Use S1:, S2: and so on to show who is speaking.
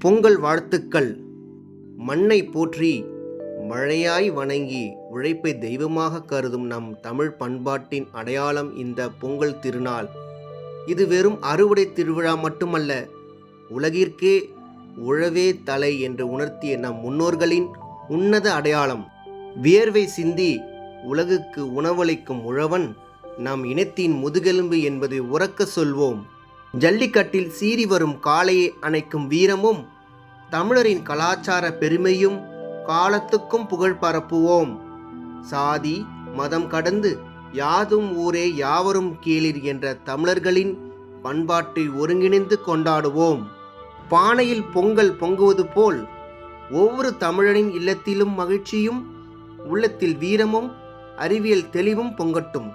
S1: பொங்கல் வாழ்த்துக்கள். மண்ணை போற்றி மழையாய் வணங்கி உழைப்பை தெய்வமாக கருதும் நம் தமிழ் பண்பாட்டின் அடையாளம் இந்த பொங்கல் திருநாள். இது வெறும் அறுவடை திருவிழா மட்டுமல்ல, உலகிற்கே உழவே தலை என்று உணர்த்திய நம் முன்னோர்களின் உன்னத அடையாளம். வியர்வை சிந்தி உலகுக்கு உணவளிக்கும் உழவன் நம் இனத்தின் முதுகெலும்பு என்பதை உரக்க சொல்வோம். ஜல்லிக்கட்டில் சீறி வரும் காளையை அணைக்கும் வீரமும் தமிழரின் கலாச்சார பெருமையும் காலத்துக்கும் புகழ் பரப்புவோம். சாதி மதம் கடந்து யாதும் ஊரே யாவரும் கீழிர் என்ற தமிழர்களின் பண்பாட்டை ஒருங்கிணைந்து கொண்டாடுவோம். பானையில் பொங்கல் பொங்குவது போல் ஒவ்வொரு தமிழரின் இல்லத்திலும் மகிழ்ச்சியும், உள்ளத்தில் வீரமும், அறிவியல் தெளிவும் பொங்கட்டும்.